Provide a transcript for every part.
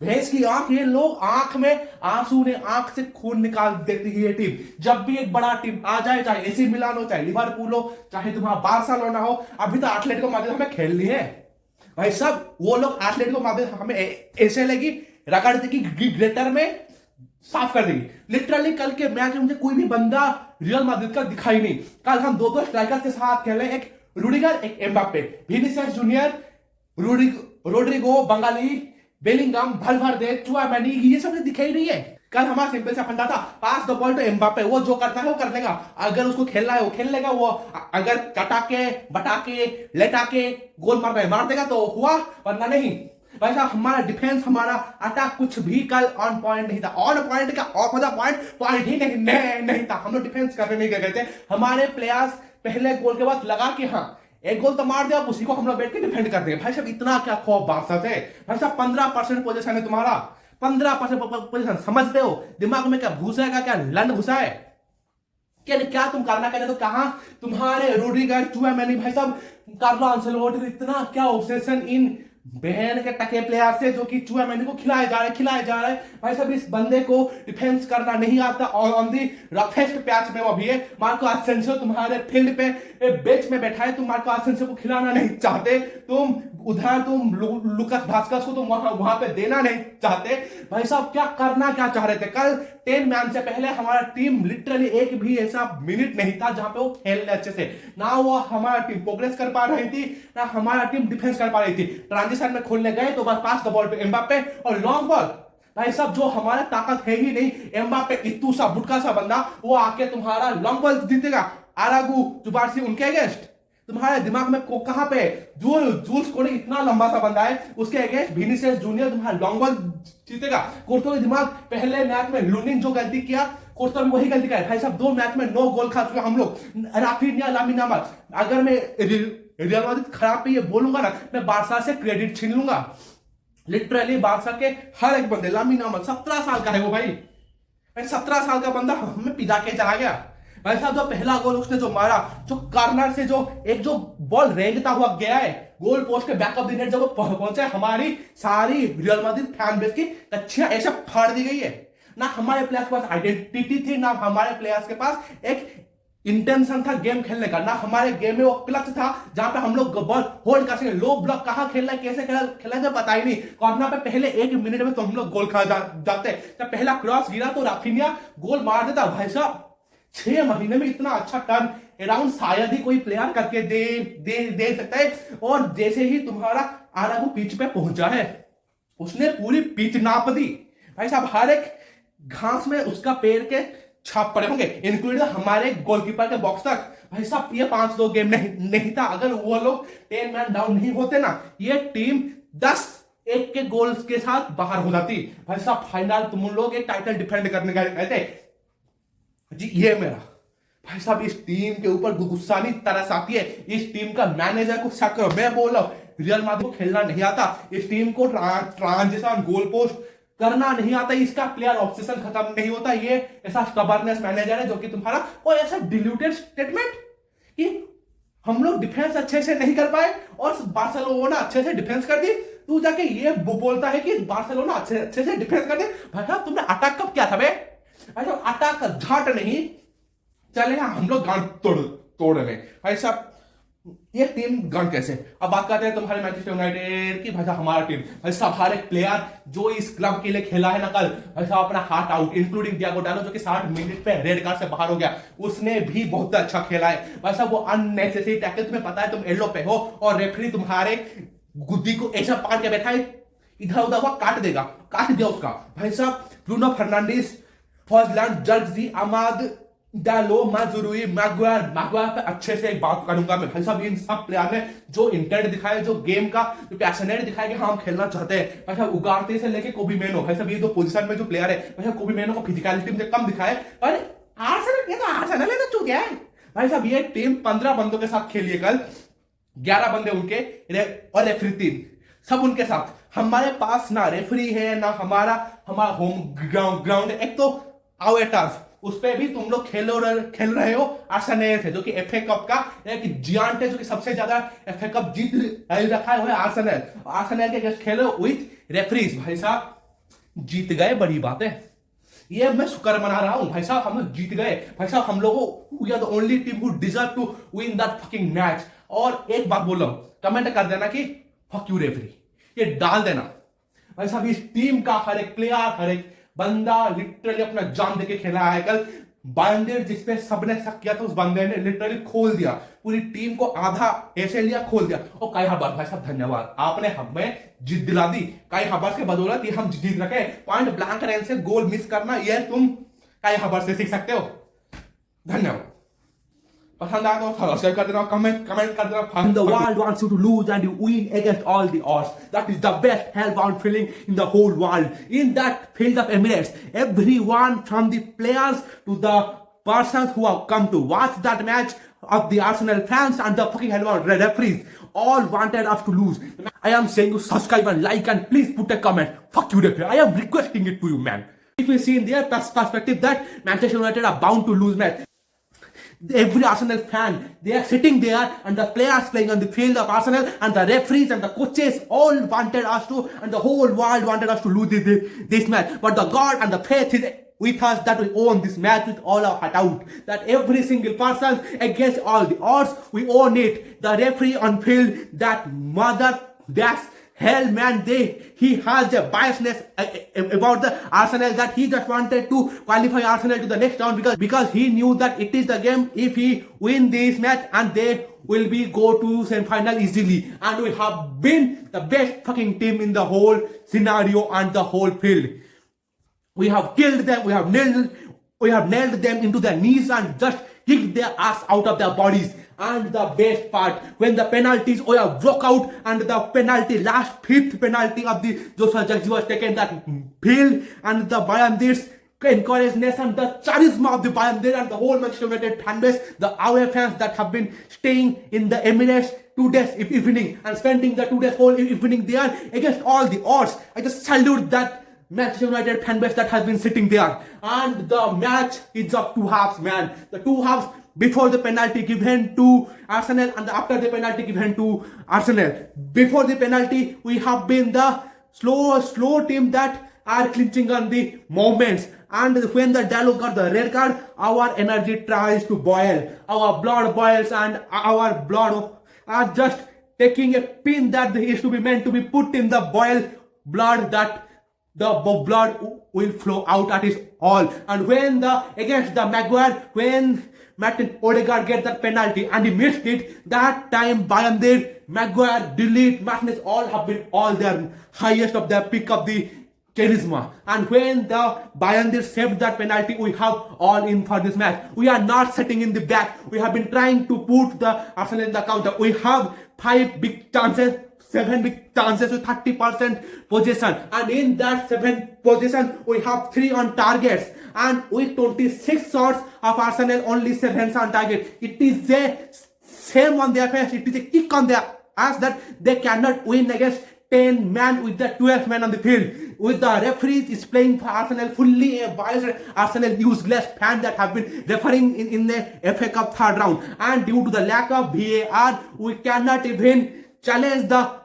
भैंस की आंख, ये लोग आंख में आंसू ने आंख से खून निकाल देती है ये टीम। जब भी एक बड़ा टीम आ जाए, चाहे एसी मिलान हो, चाहे लिवरपूल हो, चाहे तुम्हारा बार्सिलोना हो, अभी तो एटलेटिको माद्रिद हमें खेलनी है भाई साहब। वो लोग एटलेटिको माद्रिद हमें ऐसे लगी रगड़ देगी, ग्रेटर में साफ कर देगी लिटरली। कल के मैच में मुझे कोई भी बंदा रियल माद्रिद का दिखाई नहीं। कल हम दो स्ट्राइकर्स के साथ खेले, एक रूडिगर, एक एम्बाप्पे, विनीसियस जूनियर, रोड्रिगो, बंगाली, बेलिंगम, भलवर्दे, चुआमेनी, ये सब दिखाई नहीं है। कल हमारा सिंपल सा फंडा था, पास द बॉल टू एम्बाप्पे, वो जो करता है वो कर लेगा। अगर उसको खेलना है वो खेल लेगा, वो अगर कटाके बटाके लेटाके गोल मार देगा तो हुआ, वरना नहीं। भाई साहब हमारा डिफेंस, हमारा अटैक कुछ भी कल ऑन पॉइंट नहीं था। ऑन पॉइंट का ऑफ द पॉइंट ही नहीं था। हम लोग डिफेंस करने नहीं गए थे। हमारे प्लेयर्स पहले गोल के बाद लगा कि हाँ एक गोल तो मार दिया, उसी को हम लोग बैठ के डिफेंड करते हैं। भाई साहब इतना क्या खौफ बादशाह से। भाई साहब 15% पोजीशन है तुम्हारा, 15% पोजीशन, समझते हो? दिमाग में क्या घुसा है, क्या लन घुसा है? क्या तुम करना चाहते हो? कहां तुम्हारे रूडिगर, चुआमेनी, भाई साहब कार्लो अंसेलोटी, इतना क्या ऑब्सेशन इन बहन के टके प्लेयर से जो कि चुआमेनी को खिलाए जा रहे। भाई साहब इस बंदे को डिफेंस करना नहीं आता। और ऑन दी रफेस्ट पैच में वो भी है। मार्को असेंसियो तुम्हारे फील्ड पे बेंच में बैठा है, तुम मार्को असेंसियो को खिलाना नहीं चाहते। तुम लुकास भास्कर्स को तुम वहां पे देना नहीं चाहते। भाई साहब क्या चाह रहे थे? कल 10 मैन से पहले हमारा टीम लिटरली एक भी ऐसा मिनट नहीं था जहां पे वो खेल रहे अच्छे से। ना वो हमारा टीम प्रोग्रेस कर पा रही थी, ना हमारा टीम डिफेंस कर पा रही थी। ट्रांजिशन में खोलने गए तो बस पास द बॉल पे एम्बाप्पे और लॉन्ग बॉल। भाई साहब जो हमारा ताकत है ही नहीं, एम्बाप्पे इत्तू सा बुटका सा बंदा वो आके तुम्हारा लॉन्ग बॉल जीतेगा। आरागू जुबारसी उनके अगेंस्ट तुम्हारे दिमाग में कहां पे जूल्स कोडे इतना लंबा सा बंदा है, उसके अगेंस्ट विनीसियस जूनियर तुम्हारा लॉन्ग बॉल जीतेगा। कोर्टो के दिमाग पहले मैच में लुनिंग जो गलती किया, कोर्टो भी वही गलती किया। भाई साहब 2 मैच में 9 गोल खा चुके हम लोग। राफिनिया, लामिन यामाल, अगर मैं रियल माद्रिद खराब पे ये बोलूंगा ना, मैं बारसा से क्रेडिट छीन लूंगा। लिटरली बारसा के हर एक बंदे, लामिन यामाल 17 साल का है वो भाई 17 साल का बंदा हमें पिला के चला गया। भाई साहब जो पहला गोल उसने जो मारा, जो कॉर्नर से जो बॉल रेंगता हुआ गया है गोल पोस्ट के बैक ऑफ द नेट, जब वो पहुंचा, हमारी सारी रियल माद्रिद फैन बेस की कच्चियां ऐसे फाड़ दी गई है। ना हमारे प्लेयर्स के पास आइडेंटिटी थी, ना हमारे प्लेयर्स के पास एक इंटेंशन था गेम खेलने का, ना हमारे गेम में वो क्लच था जहां पे हम लोग बॉल होल्ड कर सके। लो ब्लॉक कहां खेलना है, कैसे खेलना है पता ही नहीं। कॉर्नर पे पहले 1 मिनट में तो हम लोग गोल खा जाते। जब पहला क्रॉस गिरा तो राफिनिया गोल मार देता। भाई साहब 6 महीने में इतना अच्छा टर्न अराउंड शायद ही कोई प्लेयर करके दे सकता है। और जैसे ही तुम्हारा आरागू पिच पे पहुंचा है, उसने पूरी पिच नाप दी। भाई साहब हर एक घास में उसका पैर के छाप पड़े होंगे, इंक्लूडिंग हमारे गोलकीपर के बॉक्स तक। भाई साहब ये 5-2 गेम नहीं था। अगर वो लोग 10 मैन डाउन नहीं होते ना, ये टीम 10-1 के गोल्स के साथ बाहर हो जाती। भाई साहब फाइनल तुम लोग एक टाइटल डिफेंड करने गए थे जी। ये मेरा भाई साहब इस टीम के ऊपर गुस्सा नहीं तरस आती है। इस टीम का मैनेजर को शक करो। मैं बोल रहा हूं रियल माद्रिद को खेलना नहीं आता, इस टीम को ट्रांजिशन गोल पोस्ट करना नहीं आता, इसका प्लेयर ऑब्सेशन खत्म नहीं होता। ये ऐसा स्टबर्नेस मैनेजर है जो कि तुम्हारा कोई ऐसा डिल्यूटेड स्टेटमेंट कि हम लोग डिफेंस अच्छे से नहीं कर पाए और बार्सिलोना अच्छे से डिफेंस कर दी, तू जाके ये बोलता है कि बार्सिलोना अच्छे से डिफेंस कर दे। भाई साहब तुमने अटैक कब किया था बे? भाई साहब अटैक का झाट नहीं चलेगा, हम लोग गांड तोड़ रहे। भाई साहब ये टीम गन कैसे? अब बात करते हैं तुम्हारे मैनचेस्टर यूनाइटेड की। भाई साहब हमारा टीम, भाई साहब हर एक प्लेयर जो इस क्लब के लिए खेला है ना कल, भाई साहब अपना हार्ट आउट, इंक्लूडिंग डियागो डालो जो कि 60 मिनट पे रेड कार्ड से बाहर हो गया, उसने भी बहुत अच्छा खेला है। भाई साहब वो अननेसेसरी टैकल, तुम्हें पता है तुम येलो पे हो और रेफरी तुम्हारे गुद्दी को ऐसा पकड़ के बैठा है, इधर उधर हुआ काट दिया उसका। भाई साहब ब्रूनो फर्नांडिस, फॉजलैंड, जर्जी, अमाद, डालो, माजुरुई, मैगुआर पे अच्छे से एक बात करूंगा मैं। भाई साहब इन सब प्लेयर ने जो इंटेंट दिखाया, जो गेम का जो पैशनेट दिखाया कि हम खेलना चाहते हैं। भाई साहब उगारते से लेके कोबी मेनो, भाई साहब ये 2 पोजीशन में जो प्लेयर है, भाई साहब कोबी मेनो को फिजिकलिटी में कम दिखाए, पर आर्सेनल है तो चूक गया है। भाई साहब ये टीम 15 बंदों के साथ खेली है कल, 11 बंदे उनके और रेफरी 3, सब उनके साथ। हमारे पास ना रेफरी है ना हमारा होम ग्राउंड है। एक तो आउट टर्फ, उस पे भी तुम लोग खेल रहे हो आर्सेनल से, जो कि एफए कप का एक जियांट है, जो कि सबसे ज्यादा एफए कप जीत रखा है वो है आर्सेनल के अगेंस्ट खेलो विथ रेफरीज। भाई साहब जीत गए, बड़ी बात है। ये मैं शुक्र मना रहा हूं भाई साहब, हम लोग जीत गए भाई साहब। हम लोगों we are the only team who deserve to win that fucking match. और एक बात बोल रहा हूं, कमेंट कर देना कि फक यू रेफरी, ये डाल देना भाई साहब। इस टीम का हर एक प्लेयर, हर एक बंदा लिटरली अपना जान देके खेला है कल। बायंदीर जिसपे सबने शक किया था, उस बंदे ने लिटरली खोल दिया, पूरी टीम को आधा ऐसे लिया, खोल दिया। और काई हाबार भाई साहब धन्यवाद, आपने हमें जीत दिला दी। काई हाबार के बदौलत ये हम जीत रखे। पॉइंट ब्लैंक रेंज से गोल मिस करना, ये तुम काई हाबार से सीख सकते हो। धन्यवाद। पसंद आया तो सब्सक्राइब कर देना, कमेंट कर देना। The world wants you to lose and you win against all the odds. That is the best hellbound feeling in the whole world. In that field of Emirates, everyone from the players to the persons who have come to watch that match, of the Arsenal fans and the fucking hellbound referees, all wanted us to lose. I am saying you subscribe and like and please put a comment. Fuck you referee. I am requesting it to you, man. If you see in their perspective that Manchester United are bound to lose match, every Arsenal fan, they are sitting there and the players playing on the field of Arsenal and the referees and the coaches all wanted us to, and the whole world wanted us to lose this match. But the God and the faith is with us that we own this match with all our heart out. That every single person against all the odds, we own it. The referee on field, that mother, that's hell, man, he has a biasness about the Arsenal, that he just wanted to qualify Arsenal to the next round because he knew that it is the game. If he win this match and they will be go to semi-final easily, and we have been the best fucking team in the whole scenario and the whole field. We have killed them, we have nailed them into their knees and just kicked their ass out of their bodies. And the best part, when the penalties broke out and the penalty, last fifth penalty of the Joshua Zirkzee was taken, that field and the Bayandirs encourageness and the charisma of the Bayandir and the whole Manchester United fan base, the away fans that have been staying in the Emirates 2 days evening and spending the 2 days whole evening there against all the odds. I just salute that Manchester United fan base that has been sitting there. And the match is of two halves, man. The two halves, before the penalty given to Arsenal and after the penalty given to Arsenal. Before the penalty, we have been the slow team that are clinching on the moments. And when the Dalot got the red card, our energy tries to boil. Our blood boils and our blood are just taking a pin that is to be meant to be put in the boiled blood, that the blood will flow out at its all. And when against the Maguire, when Martin Odegaard get that penalty and he missed it, that time Bayandir, Maguire, Delete, Martinez all have been all their highest of their peak of the charisma. And when the Bayandir saved that penalty, we have all in for this match. We are not sitting in the back. We have been trying to put the Arsenal in the counter. We have 5 big chances, 7 big chances with 30% possession, and in that 7 possession we have 3 on targets, and with 26 shots of Arsenal, only 7 on target. It is a shame on their face, it is a kick on their ass that they cannot win against 10 man with the 12 men on the field. With the referees is playing for Arsenal, fully a biased Arsenal useless fan that have been referring in the FA Cup 3rd round, and due to the lack of VAR, we cannot even challenge the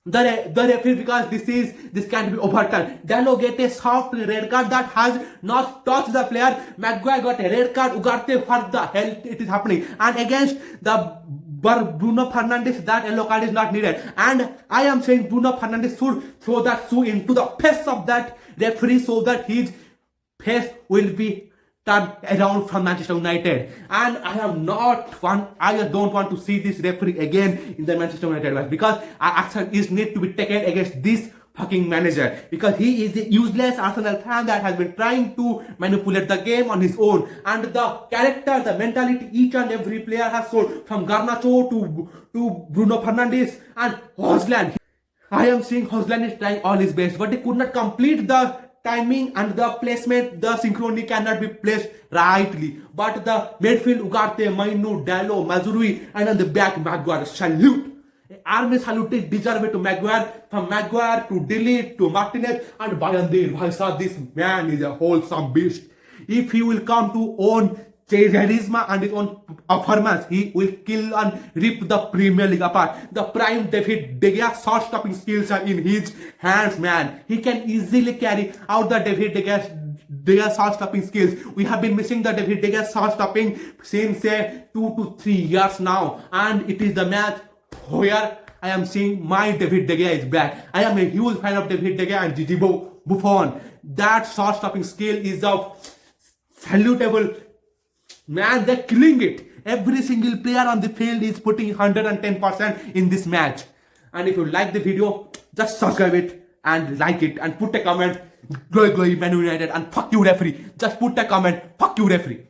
referee because this can't be overturned. Dalot get a soft red card that has not touched the player. Maguire got a red card. Ugarte, what the hell it is happening? And against the Bruno Fernandes, that yellow card is not needed. And I am saying Bruno Fernandes should throw that shoe into the face of that referee so that his face will be turned around from Manchester United. And I just don't want to see this referee again in the Manchester United match, because action is need to be taken against this fucking manager, because he is a useless Arsenal fan that has been trying to manipulate the game on his own. And the character, the mentality each and every player has shown, from Garnacho to Bruno Fernandes and Hojlund. I am seeing Hojlund is trying all his best, but he could not complete the timing and the placement. The synchrony cannot be placed rightly. But the midfield, Ugarte, Mainu, Dalot, Mazrui, and on the back, Maguire, salute. Army salute deserve it to Maguire, from Maguire to Delete to Martinez and Bayandir. This man is a wholesome beast. If he will come to own charisma and his own performance, he will kill and rip the Premier League apart. The prime David De Gea shot-stopping skills are in his hands, man. He can easily carry out the David De Gea shot-stopping skills. We have been missing the David De Gea shot-stopping since 2 to 3 years now, and it is the match where I am seeing my David De Gea is back. I am a huge fan of David De Gea and Gigi Buffon. That shot-stopping skill is of salutable. Man, they're killing it. Every single player on the field is putting 110% in this match. And if you like the video, just subscribe it and like it and put a comment. Glory, glory, Man United, and fuck you referee. Just put a comment. Fuck you referee.